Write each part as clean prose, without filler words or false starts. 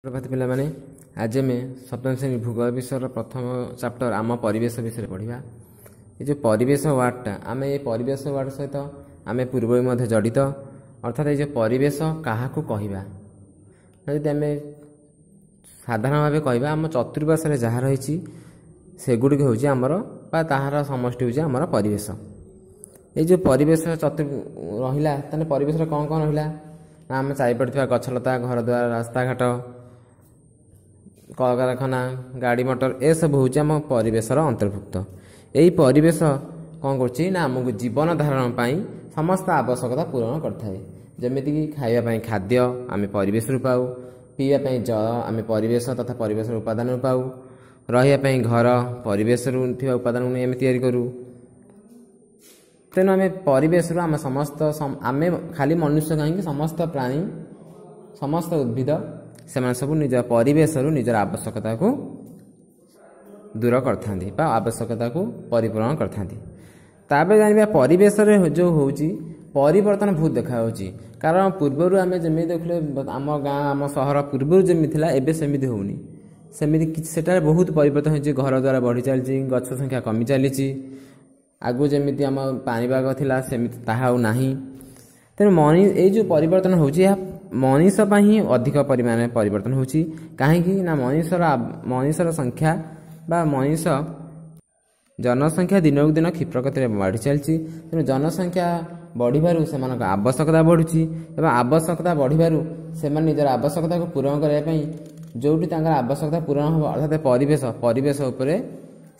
प्रभात पिला माने आज आम सप्तम श्रेणी भूगोल विषय प्रथम चैप्टर आम परिवेश विषय पढ़ा। ये जो परिवेश वार्डटा आम ये परिवेश वार्ड सहित आम पूर्व जड़ित अर्थात ये परिवेश क्या कहवा जदि आम साधारण भाव कहवा आम चतुर्पार्श्व जहाँ रही सेगुड़िक हूँ आमर ताहार समष्टि हूँ आमर परिवेश। ये जो परिवेश रहा ताने परिवेश कौन कौन रहा ना आम चारिपटे गछलता घर द्वार रास्ता घाट कलकारखाना गाड़ी मोटर ए सब हूँ आम परिवेशर अंतर्भुक्त। यही परिवेश कौन करमको जीवन धारण पर समस्त आवश्यकता पूरण करता जमीक खावाई खाद्य आम परिवेश पाऊ पीवाई जल आम परिवेश तथा परिवेश उपादान पाऊ रही घर परिवेश उपादान को आम तैयारी करूँ। तेणु आम परिवेश आम समस्त आम खाली मनुष्य कहीं समस्त प्राणी समस्त उद्भिद से सब निज परिवेश निजर आवश्यकता को दूर करता आवश्यकता को परिपूर्ण करता। जाना परिवेश जो हूँ परिवर्तन बहुत देखा कारण पूर्वर आम जमी देखले आम गाँ आम सहर पूर्वर जमी था एवं सेमती होनी सेमती से बहुत परिवर्तन हो घर द्वारा बढ़ी चली गछ संख्या कमी चली आगु जमी आम पानीपाग थिला सेमिति ताहा नाही। तेणु ये जो परिवर्तन होची मनीष ही अधिक परिमाण परिवर्तन होची कहीं ना मनीषर संख्या बा मनीष जनसंख्या दिनकू दिन क्षिप्र गति बढ़ी चलती। तेणु जनसंख्या बढ़िबारु सेमानक आवश्यकता बढ़ुची एवं आवश्यकता बढ़िबारु सेमान निजर आवश्यकता को पूरण करने जोटी तांकर आवश्यकता पूरण हो अर्थात परिवेश उपरे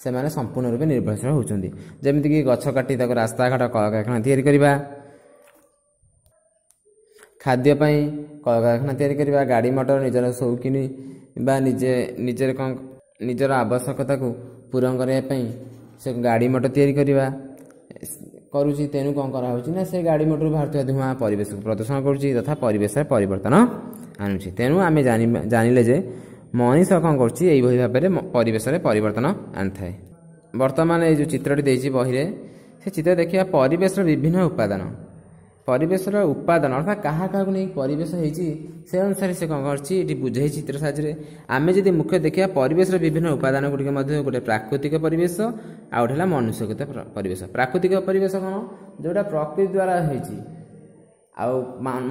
से माने संपूर्ण रूप निर्भरशील होती जमीक गछ काटी रास्ता घाट कलकारखाना तैयारी करवा खाद्यपाई कलकारखाना तैयारी करवा गाड़ी मोटर निजर शौकीनी बा निजे निजर आवश्यकता को पूरण करने से गाड़ी मोटर तैयारी करवा करुँच। तेणु कौन कराना से गाड़ी मोटर बाहर धुआं परिवेश को प्रदूषण करुँच तथा परिवेश परिवर्तन आणुची। तेणु आम जानिले जे मनीष कौन करी भाव में परिवेश परिवर्तन आनी था। बर्तमान ये जो चित्रटी देती बही से चित्र देखिए परिवेश विभिन्न उपादान परिवेश उपादान अर्थात क्या नहीं परिवेश से अनुसार से कौन कर बुझे चित्र साहाଯ୍य आम जब मुख्य देखिए परिवेश विभिन्न उपादान गुड़िक गोटे प्राकृतिक परिवेश आउटा मनुष्यगत परिवेश। प्राकृतिक परिवेश कौन जोटा प्रकृति द्वारा होती आउ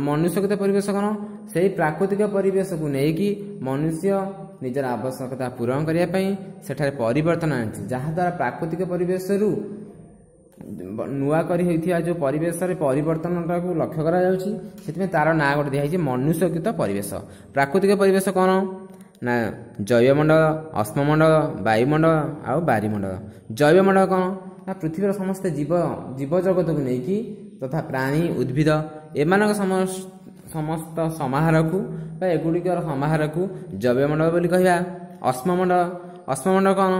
मनुष्यगत परिवेश कौन से प्राकृतिक परिवेश को लेकिन मनुष्य निजर आवश्यकता पूरण करने सेठारे परिवर्तन आनी जहाद्वारा प्राकृतिक परिवेश नुआ करी जो परिवेश परिवर्तन को लक्ष्य करा तार ना गोटे दिखाई मनुष्यगत परिवेश। प्राकृतिक परिवेश कौन ना जैवमंडल अश्ममंडल वायुमंडल आउ बारीमंडल। जैवमंडल कौन ना पृथ्वीर समस्त जीव जगत को लेकिन तथा प्राणी उद्भिद एमानक समस्त समाहार को एगुड़िकर समाहार को जैवमंडल बोली कहवा। अश्ममंडल कौन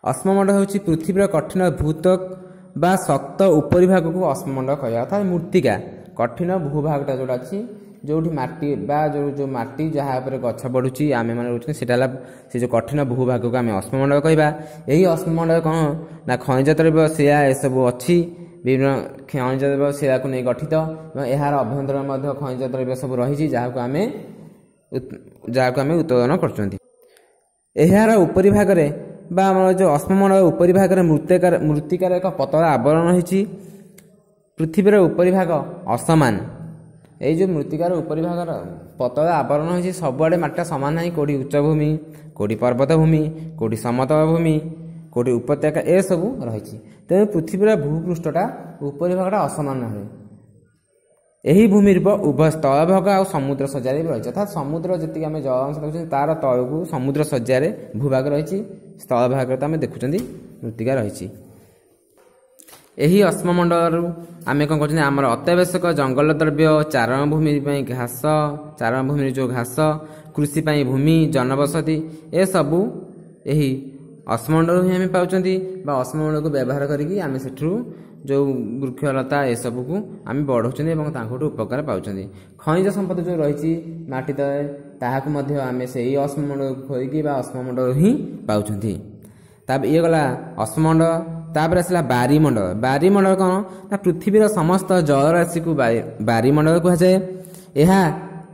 अश्ममंडल हूँ पृथ्वीर कठिन भूतक बा शक्त उपरिभाग को अश्ममंडल कहवा अर्थात मूर्तिका कठिन भूभागटा जोटा अच्छी जो माटी बा जो माटी जहाँ गछ बढ़ुची आम मैंने रोचे से जो कठिन भूभाग को आम अश्ममंडल कहवा। यही अश्ममंडल कौन ना खनिज द्रव्य शिला एसबू अच्छी विभिन्न खनिज द्रव्य शिला को नहीं गठित यार अभ्यंतर खनिज द्रव्य सब रही जहाँ को आम उत्पादन कर उपरी भाग जो अश्ममंडल उपरी भाग मृत्तिकार एक पतला आवरण रही पृथ्वीर उपरी भाग असमान ये जो मृत्तिकार उपरी भाग पतला आवरण रही सबुआड़े माटा सामान ना कौटी उच्च भूमि कौटी पर्वत भूमि कौटी समतल भूमि कौटी उपत्यका ए सब रही। तेणु पृथ्वीर भूपृष्ठटा उपरी भागटा असमान हुए यही भूमि उभय स्थल भाग आ समुद्र सज्जा रही अर्थात समुद्र जी आम जल अंश देखुं तार तल को समुद्र सज्जा भूभाग रही स्थल भाग आम देखुं मृत्तिका रही। यही अश्ममंडल आम कौन कर आमर अत्यावश्यक जंगल द्रव्य चारण भूमि घास चारण भूमि जो घास कृषि भूमि जनबसति ए सबू यही अश्ममंडल ही आम पाँच अश्ममंडल को व्यवहार करके आम से जो वृक्षलता ए सब को आम बढ़ाऊँ उपकार पाँच। खनिज संपद जो रही माटी तले ताकू आम से अश्ममंडल खोलिकी अश्ममंडल ही पाँच। ये गला अश्ममंडल तापर आसला बारीमंडल। बारीमंडल कौन ना पृथ्वीर समस्त जलराशि को बारीमंडल कहुए। यह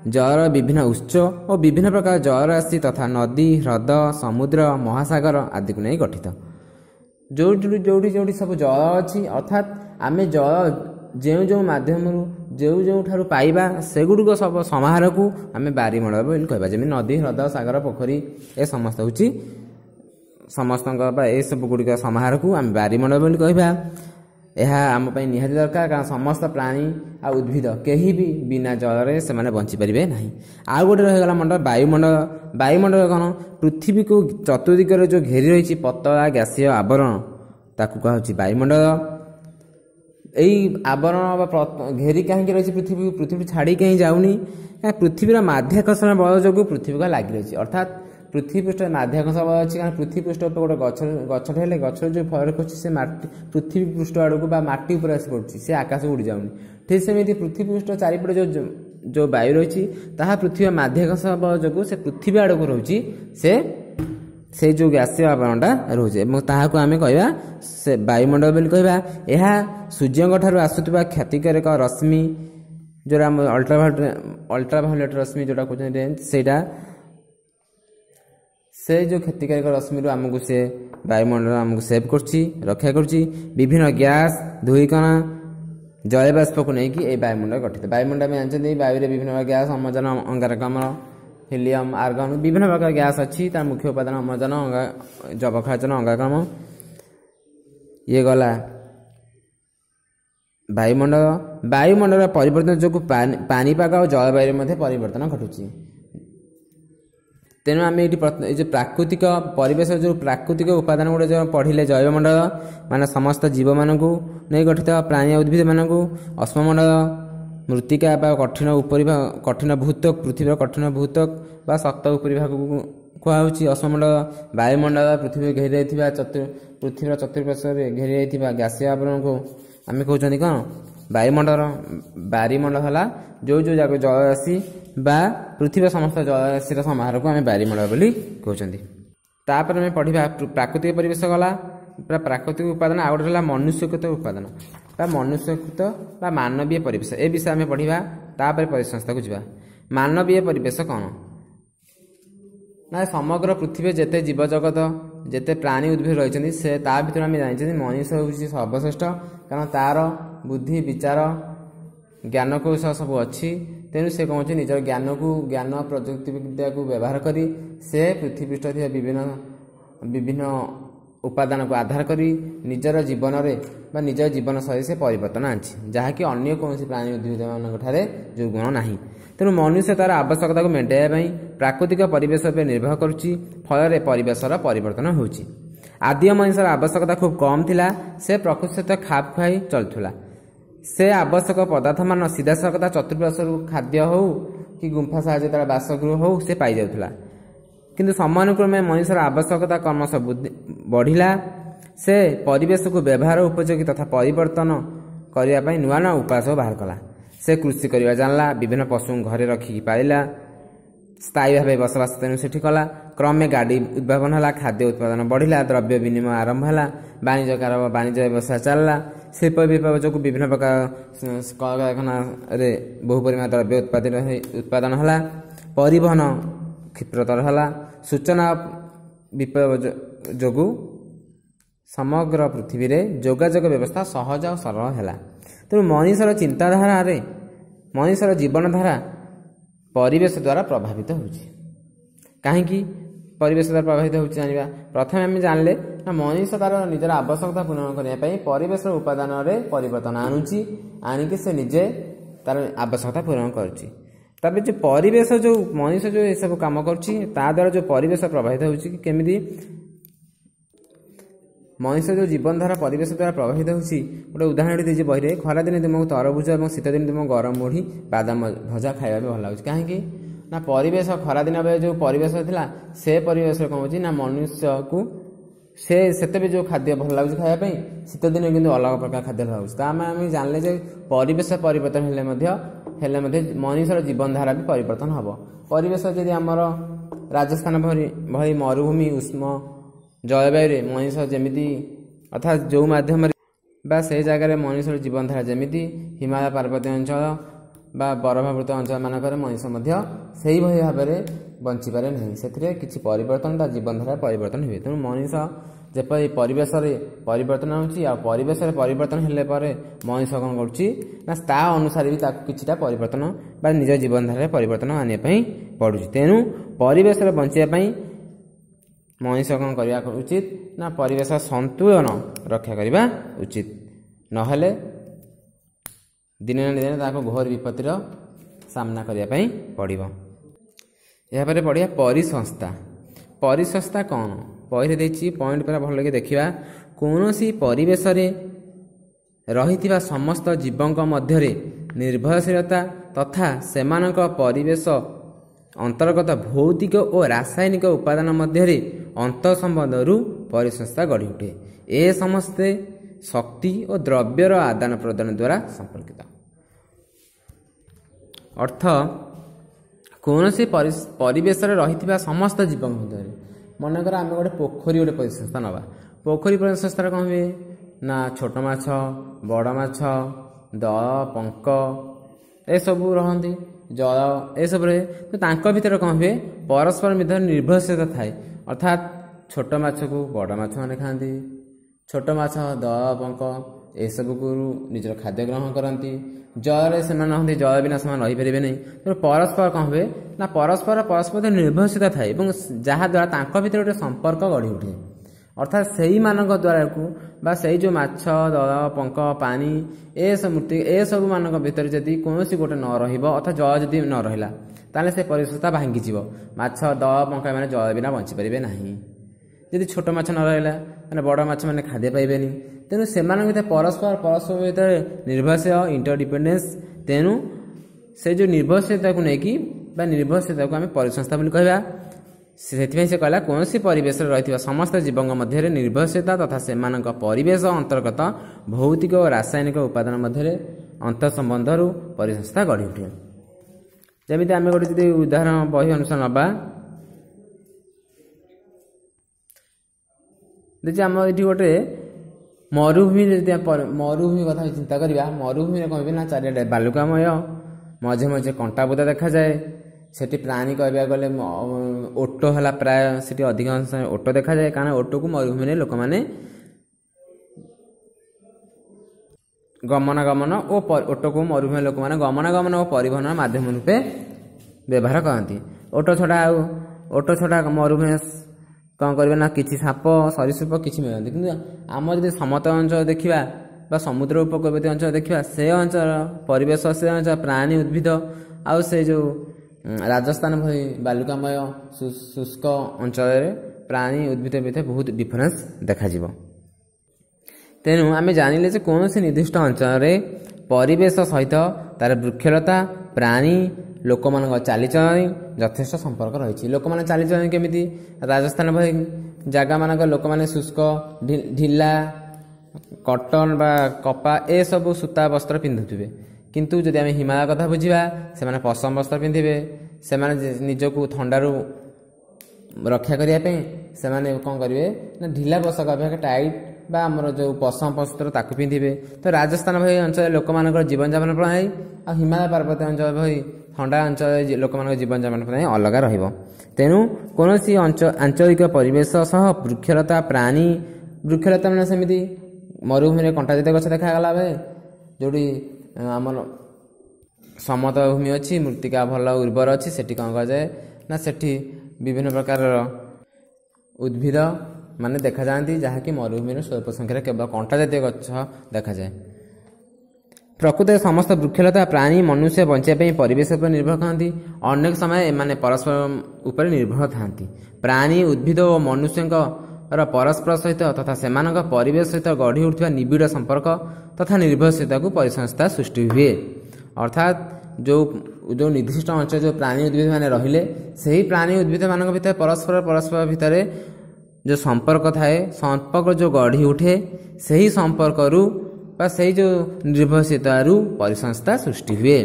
ଜଳର ବିଭିନ୍ନ ଉତ୍ସ ଓ ବିଭିନ୍ନ ପ୍ରକାର ଜଳରାଶି ତଥା ନଦୀ, ହ୍ରଦ, ସମୁଦ୍ର, ମହାସାଗର ଆଦିକୁ ନେଇ ଗଠିତ। ଯେଉଁଠି ଯେଉଁଠି ଯେଉଁଠି ସବୁ ଜଳ ଅଛି ଅର୍ଥାତ୍ ଆମେ ଜଳ ଯେଉଁ ମାଧ୍ୟମରୁ ଯେଉଁଠାରୁ ପାଇବା ସେଗୁଡ଼ିକ ସବୁ ସମାହାରକୁ ଆମେ ବାରିମଣ୍ଡଳ ବୋଲି କହିବା। ଯେମିତି ନଦୀ, ହ୍ରଦ, ସାଗର, ପୋଖରୀ ଏ ସମସ୍ତ ହେଉଛି ସମସ୍ତଙ୍କ ବା ଏସବୁ ଗୁଡ଼ିକ ସମାହାରକୁ ଆମେ ବାରିମଣ୍ଡଳ ବୋଲି କହିବା। ଏହା ଆମ ପାଇଁ ନିହାତି ଦରକାର, କାରଣ ସମସ୍ତ ପ୍ରାଣୀ ଆଉ ଉଦ୍ଭିଦ କେହି ବି ବିନା ଜଳରେ ସେମାନେ ବଞ୍ଚିପାରିବେ ନାହିଁ। ଆଉ ଗୋଟେ ରହିଗଲା ମଣ୍ଡଳ ବାୟୁମଣ୍ଡଳ। ବାୟୁମଣ୍ଡଳ କ'ଣ? ପୃଥିବୀକୁ ଚତୁର୍ଦିଗରେ ଯେଉଁ ଘେରି ରହିଛି ପତଳା ଗ୍ୟାସୀୟ ଆବରଣ ତାକୁ କୁହାହେଉଛି ବାୟୁମଣ୍ଡଳ। ଏଇ ଆବରଣ ବା ଘେରି କାହିଁକି ରହିଛି ପୃଥିବୀ ଛାଡ଼ି କାହିଁ ଯାଉନି? ପୃଥିବୀର ମାଧ୍ୟାକର୍ଷଣ ବଳ ଯୋଗୁଁ ପୃଥିବୀକୁ ଲାଗି ରହିଛି। ଅର୍ଥାତ୍ ପୃଥିବୀ ପୃଷ୍ଠରେ ମାଧ୍ୟାକର୍ଷଣ ବଳ ଅଛି, କାରଣ ପୃଥିବୀ ପୃଷ୍ଠ ଉପରେ ଗୋଟେ ଗଛଟେ ହେଲେ ଗଛର ଯେଉଁ ଫଳରେ କରୁଛି ସେ ମାଟି ପୃଥିବୀ ପୃଷ୍ଠ ଆଡ଼କୁ ବା ମାଟି ଉପରେ ଆସି ପଡ଼ୁଛି, ସେ ଆକାଶକୁ ଉଡ଼ି ଯାଉନି। ଠିକ୍ ସେମିତି ପୃଥିବୀ ପୃଷ୍ଠ ଚାରିପଟେ ଯେଉଁ ବାୟୁ ରହିଛି ତାହା ପୃଥିବୀର ମାଧ୍ୟାକର୍ଷଣ ବଳ ଯୋଗୁଁ ସେ ପୃଥିବୀ ଆଡ଼କୁ ରହୁଛି, ସେଇ ଯେଉଁ ଗ୍ୟାସୀୟ ଆବରଣଟା ରହୁଛି ଏବଂ ତାହାକୁ ଆମେ କହିବା ସେ ବାୟୁମଣ୍ଡଳ ବୋଲି କହିବା। ଏହା ସୂର୍ଯ୍ୟଙ୍କ ଠାରୁ ଆସୁଥିବା କ୍ଷତିକାରକ ରଶ୍ମି ଯେଉଁଟା ଆମ ଅଲ୍ଟ୍ରାଭାୟୋଲେଟ୍ ରଶ୍ମି ଯେଉଁଟା କହୁଛନ୍ତି ସେଇଟା, ସେ ଯେଉଁ କ୍ଷତିକାରକ ରଶ୍ମିରୁ ଆମକୁ ସେ ବାୟୁମଣ୍ଡଳ ଆମକୁ ସେଭ୍ କରୁଛି, ରକ୍ଷା କରୁଛି। ବିଭିନ୍ନ ଗ୍ୟାସ୍, ଧୂଳିକଣା, ଜଳବାଷ୍ପକୁ ନେଇକି ଏହି ବାୟୁମଣ୍ଡଳ ଗଠିତ। ବାୟୁମଣ୍ଡଳ ଆମେ ଜାଣିଛନ୍ତି ବାୟୁରେ ବିଭିନ୍ନ ପ୍ରକାର ଗ୍ୟାସ୍ ଅମ୍ଳଜାନ, ଅଙ୍ଗାରକାମ୍ଳ, ହିଲିୟମ୍, ଆର୍ଗନ୍ ବିଭିନ୍ନ ପ୍ରକାର ଗ୍ୟାସ୍ ଅଛି। ତାର ମୁଖ୍ୟ ଉପାଦାନ ଅମ୍ଳଜାନ, ଯବକ୍ଷାରଜାନ, ଅଙ୍ଗାରକାମ୍ଳ। ଇଏ ଗଲା ବାୟୁମଣ୍ଡଳ। ବାୟୁମଣ୍ଡଳର ପରିବର୍ତ୍ତନ ଯୋଗୁଁ ପାଣିପାଗ ଆଉ ଜଳବାୟୁରେ ମଧ୍ୟ ପରିବର୍ତ୍ତନ ଘଟୁଛି। ତେଣୁ ଆମେ ଏଇଠି ଏଇ ଯେଉଁ ପ୍ରାକୃତିକ ପରିବେଶ ଯେଉଁ ପ୍ରାକୃତିକ ଉପାଦାନ ଗୁଡ଼ିକ ଯେଉଁ ପଢ଼ିଲେ ଜୈବମଣ୍ଡଳ ମାନେ ସମସ୍ତ ଜୀବମାନଙ୍କୁ ନେଇ ଗଠିତ, ପ୍ରାଣୀ ଉଦ୍ଭିଦମାନଙ୍କୁ, ଅଶ୍ମମଣ୍ଡଳ ମୃତ୍ତିକା ବା କଠିନ ଭୂତକ, ପୃଥିବୀର କଠିନ ଭୂତକ ବା ଶକ୍ତ ଉପରିଭାଗକୁ କୁହାହେଉଛି ଅଶ୍ମମଣ୍ଡଳ। ବାୟୁମଣ୍ଡଳ ପୃଥିବୀ ଘେରି ରହିଥିବା ପୃଥିବୀର ଚତୁଃପାର୍ଶ୍ୱରେ ଘେରି ରହିଥିବା ଗ୍ୟାସୀୟ ଆବରଣକୁ ଆମେ କହୁଛନ୍ତି କ'ଣ? ବାୟୁମଣ୍ଡଳ। ବାରିମଣ୍ଡଳ ହେଲା ଯେଉଁ ଜାଗାରେ ଜଳରାଶି ବା ପୃଥିବୀର ସମସ୍ତ ଜଳରାଶିର ସମାହାରକୁ ଆମେ ବାରିମଣ୍ଡଳ ବୋଲି କହୁଛନ୍ତି। ତାପରେ ଆମେ ପଢ଼ିବା ପ୍ରାକୃତିକ ପରିବେଶ ଗଲା ପ୍ରାକୃତିକ ଉପାଦାନ। ଆଉ ଗୋଟେ ହେଲା ମନୁଷ୍ୟକୃତ ଉପାଦାନ ବା ମନୁଷ୍ୟକୃତ ବା ମାନବୀୟ ପରିବେଶ। ଏ ବିଷୟ ଆମେ ପଢ଼ିବା। ତାପରେ ପରିସଂସ୍ଥାକୁ ଯିବା। ମାନବୀୟ ପରିବେଶ କ'ଣ? ନା ସମଗ୍ର ପୃଥିବୀରେ ଯେତେ ଜୀବଜଗତ, ଯେତେ ପ୍ରାଣୀ ଉଦ୍ଭିଦ ରହିଛନ୍ତି ସେ ତା ଭିତରେ ଆମେ ଜାଣିଛନ୍ତି ମଣିଷ ହେଉଛି ସର୍ବଶ୍ରେଷ୍ଠ, କାରଣ ତାର ବୁଦ୍ଧି, ବିଚାର, ଜ୍ଞାନକୌଶଳ ସବୁ ଅଛି। ତେଣୁ ସେ କ'ଣ ହେଉଛି ନିଜର ଜ୍ଞାନ ପ୍ରଯୁକ୍ତିବିଦ୍ୟାକୁ ବ୍ୟବହାର କରି ସେ ପୃଥିବୀ ପୃଷ୍ଠରେ ଥିବା ବିଭିନ୍ନ ଉପାଦାନକୁ ଆଧାର କରି ନିଜର ଜୀବନରେ ବା ନିଜର ଜୀବନଶୈଳୀ ସେ ପରିବର୍ତ୍ତନ ଆଣିଛି, ଯାହାକି ଅନ୍ୟ କୌଣସି ପ୍ରାଣୀ ଉଦ୍ଭିଦମାନଙ୍କ ଠାରେ ଯେଉଁ ଗୁଣ ନାହିଁ। ତେଣୁ ମନୁଷ୍ୟ ତାର ଆବଶ୍ୟକତାକୁ ମେଣ୍ଟାଇବା ପାଇଁ ପ୍ରାକୃତିକ ପରିବେଶ ଉପରେ ନିର୍ଭର କରୁଛି, ଫଳରେ ପରିବେଶର ପରିବର୍ତ୍ତନ ହେଉଛି। ଆଦିମ ମଣିଷର ଆବଶ୍ୟକତା ଖୁବ୍ କମ୍ ଥିଲା, ସେ ପ୍ରକୃତି ସହିତ ଖାପ ଖୁଆଇ ଚଳୁଥିଲା। ସେ ଆବଶ୍ୟକ ପଦାର୍ଥମାନ ସିଧାସଳଖ ଚତୁଃପାର୍ଶ୍ୱରୁ ଖାଦ୍ୟ ହେଉ କି ଗୁମ୍ଫା ସାହାଯ୍ୟରେ ତାର ବାସଗୃହ ହେଉ ସେ ପାଇଯାଉଥିଲା। କିନ୍ତୁ ସମୟାନୁକ୍ରମେ ମଣିଷର ଆବଶ୍ୟକତା କ୍ରମଶଃ ବଢ଼ିଲା। ସେ ପରିବେଶକୁ ବ୍ୟବହାର ଉପଯୋଗୀ ତଥା ପରିବର୍ତ୍ତନ କରିବା ପାଇଁ ନୂଆ ନୂଆ ଉପାୟ ସବୁ ବାହାର କଲା। ସେ କୃଷି କରିବା ଜାଣିଲା, ବିଭିନ୍ନ ପଶୁଙ୍କୁ ଘରେ ରଖିକି ପାଳିଲା, ସ୍ଥାୟୀ ଭାବେ ବସବାସ ତେଣୁ ସେଠି କଲା। କ୍ରମେ ଗାଡ଼ି ଉଦ୍ଭାବନ ହେଲା, ଖାଦ୍ୟ ଉତ୍ପାଦନ ବଢ଼ିଲା, ଦ୍ରବ୍ୟ ବିନିମୟ ଆରମ୍ଭ ହେଲା, ବାଣିଜ୍ୟ ବ୍ୟବସାୟ ଚାଲିଲା। ଶିଳ୍ପ ବିପ୍ଳବ ଯୋଗୁଁ ବିଭିନ୍ନ ପ୍ରକାର କଳକାରଖାନାରେ ବହୁ ପରିମାଣ ଦ୍ରବ୍ୟ ଉତ୍ପାଦନ ହେଲା, ପରିବହନ କ୍ଷିପ୍ରତର ହେଲା, ସୂଚନା ବିପ୍ଳବ ଯୋଗୁଁ ସମଗ୍ର ପୃଥିବୀରେ ଯୋଗାଯୋଗ ବ୍ୟବସ୍ଥା ସହଜ ଓ ସରଳ ହେଲା। ତେଣୁ ମଣିଷର ଚିନ୍ତାଧାରାରେ ମଣିଷର ଜୀବନଧାରା ପରିବେଶ ଦ୍ୱାରା ପ୍ରଭାବିତ ହେଉଛି। କାହିଁକି ପରିବେଶ ଦ୍ୱାରା ପ୍ରଭାବିତ ହେଉଛି ଜାଣିବା। ପ୍ରଥମେ ଆମେ ଜାଣିଲେ ନା ମଣିଷ ତାର ନିଜର ଆବଶ୍ୟକତା ପୂରଣ କରିବା ପାଇଁ ପରିବେଶର ଉପାଦାନରେ ପରିବର୍ତ୍ତନ ଆଣିକି ସେ ନିଜେ ତାର ଆବଶ୍ୟକତା ପୂରଣ କରୁଛି। ତାପରେ ଯେଉଁ ପରିବେଶ ଯେଉଁ ମଣିଷ ଯେଉଁ ଏସବୁ କାମ କରୁଛି ତା ଦ୍ୱାରା ଯେଉଁ ପରିବେଶ ପ୍ରଭାବିତ ହେଉଛି କେମିତି? ମଣିଷ ଯେଉଁ ଜୀବନଧାରା ପରିବେଶ ଦ୍ୱାରା ପ୍ରଭାବିତ ହେଉଛି, ଗୋଟେ ଉଦାହରଣ ଦେଇଛି ବହିରେ, ଖରାଦିନେ ତୁମକୁ ତରଭୁଜ ଏବଂ ଶୀତଦିନେ ତୁମକୁ ଗରମ ମୁଢ଼ି ବାଦାମ ଭଜା ଖାଇବା ପାଇଁ ଭଲ ଲାଗୁଛି। କାହିଁକି ନା ପରିବେଶ ଖରାଦିନ ବେଳେ ଯେଉଁ ପରିବେଶ ଥିଲା ସେ ପରିବେଶରେ କ'ଣ ହେଉଛି ନା ମନୁଷ୍ୟକୁ ସେତେ ବି ଯେଉଁ ଖାଦ୍ୟ ଭଲ ଲାଗୁଛି ଖାଇବା ପାଇଁ ଶୀତଦିନେ କିନ୍ତୁ ଅଲଗା ପ୍ରକାର ଖାଦ୍ୟ ଲାଗୁଛି। ତା ଆମେ ଜାଣିଲେ ଯେ ପରିବେଶ ପରିବର୍ତ୍ତନ ହେଲେ ମଧ୍ୟ ମଣିଷର ଜୀବନଧାରା ବି ପରିବର୍ତ୍ତନ ହେବ। ପରିବେଶ ଯଦି ଆମର ରାଜସ୍ଥାନ ଭଳି ମରୁଭୂମି ଉଷ୍ମ ଜଳବାୟୁରେ ମଣିଷ ଯେମିତି ଅର୍ଥାତ୍ ଯେଉଁ ମାଧ୍ୟମରେ ବା ସେହି ଜାଗାରେ ମଣିଷର ଜୀବନଧାରା ଯେମିତି ହିମାଳୟ ପାର୍ବତ୍ୟ ଅଞ୍ଚଳ बा बरफावृत अंचल मानकरे मनुष्य मध्य सेही भली भाबरे बंची पारे नहीं सेथिरे किछि परिवर्तन ता जीवन धारा परिवर्तन हुए तेणु मनुष्य जेपरि परिवेश परिवर्तन होउछि आ परिवेश परिवर्तन हेले पारे मनुष्य कौन करुछि ना ता अनुसार भी ताकु किछिटा परिवर्तन बा निज जीवन धारा परिवर्तन आनिया पई पडुछि तेणु परिवेश बंचिया पई मनुष्य कौन करबा उचित ना परिवेश संतुलन रक्षा करबा उचित नहले दिने ना दिने ताको घोर विपत्तिर सामना करबा पई पड़िबो। या परे पड़िया परिसंस्था परिसंस्था कौन पहिले देछि पॉइंट पर भल लगे देखिबा कोनोसी परिवेश रे रहिथिबा समस्त जीवंक मध्यरे निर्भरशीलता तथा सेमानक परिवेश अंतर्गत भौतिक और रासायनिक उपादान मध्यरे अंतर संबंधरू परिसंस्था गढ़ी उठे ए समस्ते शक्ति और द्रव्यर आदान प्रदान द्वारा संपर्कित अर्थ कौन से परिवेश रही समस्त जीव मध्य मनकर आम गोटे पोखरी गोटे परिसंस्था नवा पोखरी परिसंस्था कौन हुए ना छोट माछ बड़ माछ दल पंक ए सबू रहती जल ए सब भीतर कौन हुए परस्पर मध्य निर्भरशीलता थाए अर्थात छोट माछ को बड़ माछ मैंने खाती छोट माछ दल पंक ए सबको निजर खाद्य ग्रहण करती जल से जल बिना से रहीपर नहीं तो परस्पर कौन हुए ना परस्पर परस्पर निर्भरशीलता थाए जहाद्वारा भीतर गोटे संपर्क गढ़ी उठे अर्थात से मानक द्वारा को बा से जो माछ दल पंक पानी ए सब मूर्ति ए सब मानक भीतर जदि कौन गोटे न रहिबो अर्थात जल जदि न रहिला ताले से परिसंस्था भांगीजिवो माछ दल पंक माने जल बिना बंची परिबे नाही यदि छोट माछ न रहिला माने बड़ माछ माने खाद्य पाइबेनी तेणु से परस्पर परस्पर भीतर निर्भरशील इंटरडिपेंडेंस तेणु से जो निर्भरशीलता को लेकिन निर्भरशीलता को आम परिसंस्था बोली कहबा से कहला कौन सी परिवेश रही समस्त जीवों मध्य निर्भरशीलता तथा से परिवेश अंतर्गत भौतिक और रासायनिक उपादान मध्य अंतर संबंधरू परिसंस्था गढ़ी उठे जमी आम गोटे उदाहरण बही अनुसार नवा देखिए आम ये गोटे मरुभूमि मरुभूमि कथा चिंता करवा मरुभूमि कह ना चारिड़े बालुकामय मझे मझे कंटा बुदा देखा जाए सेठी प्राणी कहवा गले ओटो है प्राय से अधिकांश ओटो देखा जाए कारण ओटो को मरुभूमि लोक मैंने गमनागमन और ओटो को मरुभूमि लोक मैंने गमनागमन और परिवहन माध्यम रूपे व्यवहार करती ओटो छड़ा मरुभूमि कौन करेंगे ना किसी साप सरीसृप किसी मिलती कि आम जब समतल अंचल देखा बा समुद्र उपकूलवर्ती अंचल देखा से अंचल परिवेश से अंचल प्राणी उद्भिद आउ से जो राजस्थान भली बालुकामय शुष्क अंचल प्राणी उद्भिद भितर बहुत डिफरेन्स देखा तेणु आम जानिले जे कौन से निर्दिष्ट अंचल परिवेश सहित तार वृक्षलता प्राणी लोक मान चालीचलनी यथेष संपर्क रही लोक मैंने चालीचलनी केमी राजस्थान भली जगह मानक लोक मैंने शुष्क ढिला कटन बा कपा ए सब सूता वस्त्र पिंधुवे किंतु जदि आम हिमालय कथा बुझा से पशम वस्त्र पिंधे से निजक ठंडारू रक्षा करने से कौन करेंगे ना ढिला पोषाक अपेक्षा टाइट बा आमर जो पशम वस्त्र ताकू पिंधे तो राजस्थान भली अंचल लोक मान जीवन जापन प्रणाली आ हिमालय पर्वत अंचल भली ठंडा अंचल लोक मान जीवन जापन प्रणाली अलग रेणु कौन आंचलिक परिवेश सह वृक्षलता प्राणी वृक्षलता मैंने सेमती मरुभूमि कंटा जातीय गछ देखागला जोड़ी आमर समतल भूमि अच्छी मृत्तिका भल उर्वर अच्छी सेठी कौन कहुए ना सेठी विभिन्न प्रकार उद्भिद माने देखा जाती जहाँकि मरुभूमि स्वल्प संख्यार केवल कंटा जातीय गछ देखा जाए प्रकृत समस्त वृक्षलता प्राणी मनुष्य बचाई परिवेश पर निर्भर करती अनेक समय एमाने परस्पर उपर निर्भर था प्राणी उद्भिद और मनुष्य परस्पर सहित तथा सेमानक परिवेश सहित गढ़ी उठुवा निबिड़ संपर्क तथा निर्भरशीलता को परिसंस्था सृष्टि हुए अर्थात जो जो निर्दिष्ट अंचल जो प्राणी उद्भिद मैंने रहिले से ही प्राणी उद्भिद मान भर परस्पर भितर जो संपर्क थाए संपर्क जो गढ़ी उठे से ही संपर्क से जो निर्भरशीलता परिसंस्था सृष्टि हुए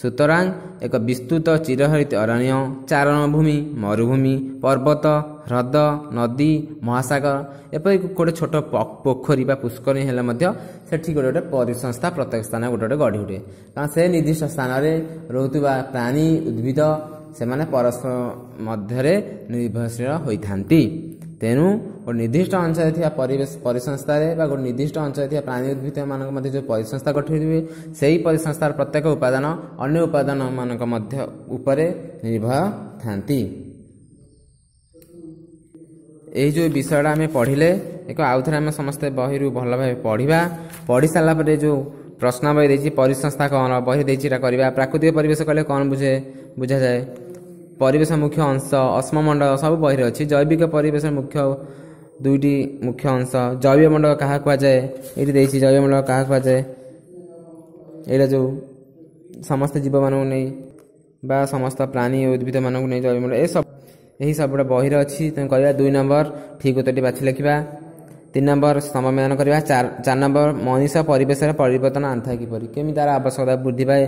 ସୁତରାଂ ଏକ ବିସ୍ତୃତ ଚିରହରିତ ଅରଣ୍ୟ, ଚାରଣ ଭୂମି, ମରୁଭୂମି, ପର୍ବତ, ହ୍ରଦ, ନଦୀ, ମହାସାଗର ଏପରି ଗୋଟେ ଛୋଟ ପୋଖରୀ ବା ପୁଷ୍କରିଣୀ ହେଲେ ମଧ୍ୟ ସେଠି ଗୋଟେ ଗୋଟେ ପରିସଂସ୍ଥା ପ୍ରତ୍ୟେକ ସ୍ଥାନରେ ଗୋଟେ ଗୋଟେ ଗଢ଼ି ଉଠେ। କାରଣ ସେ ନିର୍ଦ୍ଦିଷ୍ଟ ସ୍ଥାନରେ ରହୁଥିବା ପ୍ରାଣୀ ଉଦ୍ଭିଦ ସେମାନେ ପରସ୍ପର ମଧ୍ୟରେ ନିର୍ଭରଶୀଳ ହୋଇଥାନ୍ତି। ତେଣୁ ଗୋଟେ ନିର୍ଦ୍ଦିଷ୍ଟ ଅଞ୍ଚଳରେ ଥିବା ପରିସଂସ୍ଥାରେ ବା ଗୋଟେ ନିର୍ଦ୍ଦିଷ୍ଟ ଅଞ୍ଚଳରେ ଥିବା ପ୍ରାଣୀ ଉଦ୍ଭିଦମାନଙ୍କ ମଧ୍ୟ ଯେଉଁ ପରିସଂସ୍ଥା ଗଠନ ହୁଏ ସେହି ପରିସଂସ୍ଥାର ପ୍ରତ୍ୟେକ ଉପାଦାନ ଅନ୍ୟ ଉପାଦାନମାନଙ୍କ ମଧ୍ୟ ଉପରେ ନିର୍ଭର ଥାନ୍ତି। ଏହି ଯେଉଁ ବିଷୟଟା ଆମେ ପଢ଼ିଲେ ଏକ ଆଉଥରେ ଆମେ ସମସ୍ତେ ବହିରୁ ଭଲ ଭାବେ ପଢ଼ିବା। ପଢ଼ି ସାରିଲା ପରେ ଯେଉଁ ପ୍ରଶ୍ନ ବହି ଦେଇଛି ପରିସଂସ୍ଥା କ'ଣ ବହି ଦେଇଛି ଏଇଟା କରିବା। ପ୍ରାକୃତିକ ପରିବେଶ କହିଲେ କ'ଣ ବୁଝାଯାଏ? ପରିବେଶ ମୁଖ୍ୟ ଅଂଶ, ଅଶ୍ମମଣ୍ଡଳ ସବୁ ବହିରେ ଅଛି। ଜୈବିକ ପରିବେଶ ମୁଖ୍ୟ ଦୁଇଟି ମୁଖ୍ୟ ଅଂଶ। ଜୈବମଣ୍ଡଳ କାହା କୁହାଯାଏ? ଏଇଠି ଦେଇଛି ଜୈବମଣ୍ଡଳ କାହା କୁହାଯାଏ। ଏଇଟା ଯେଉଁ ସମସ୍ତ ଜୀବମାନଙ୍କୁ ନେଇ ବା ସମସ୍ତ ପ୍ରାଣୀ ଓ ଉଦ୍ଭିଦମାନଙ୍କୁ ନେଇ ଜୈବମଣ୍ଡଳ ଏହି ସବୁଟା ବହିରେ ଅଛି। ତେଣୁ କରିବା 2 ନମ୍ବର ଠିକ୍ ଉତ୍ତରଟି ବାଛି ଲେଖିବା। 3 ନମ୍ବର ସମନ୍ୱୟନ କରିବା। 4 ନମ୍ବର ମଣିଷ ପରିବେଶରେ ପରିବର୍ତ୍ତନ ଆଣିଥାଏ କିପରି, କେମିତି ତାର ଆବଶ୍ୟକତା ବୃଦ୍ଧି ପାଏ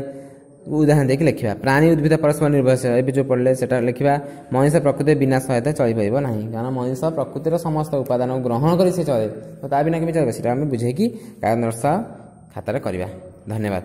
ଉଦାହରଣ ଦେଇକି ଲେଖିବା। ପ୍ରାଣୀ ଉଦ୍ଭିଦ ପରସ୍ପର ନିର୍ଭରଶୀଳ ଏବେ ଯେଉଁ ପଢ଼ିଲେ ସେଟା ଲେଖିବା। ମଣିଷ ପ୍ରକୃତି ବିନା ସହାୟତା ଚଳିପାରିବ ନାହିଁ, କାରଣ ମଣିଷ ପ୍ରକୃତିର ସମସ୍ତ ଉପାଦାନକୁ ଗ୍ରହଣ କରି ସେ ଚଳେ, ତ ତା ବିନା କେମିତି ଚଳିବ ସେଟା ଆମେ ବୁଝେଇକି କାଗଜ ଖାତାରେ କରିବା। ଧନ୍ୟବାଦ।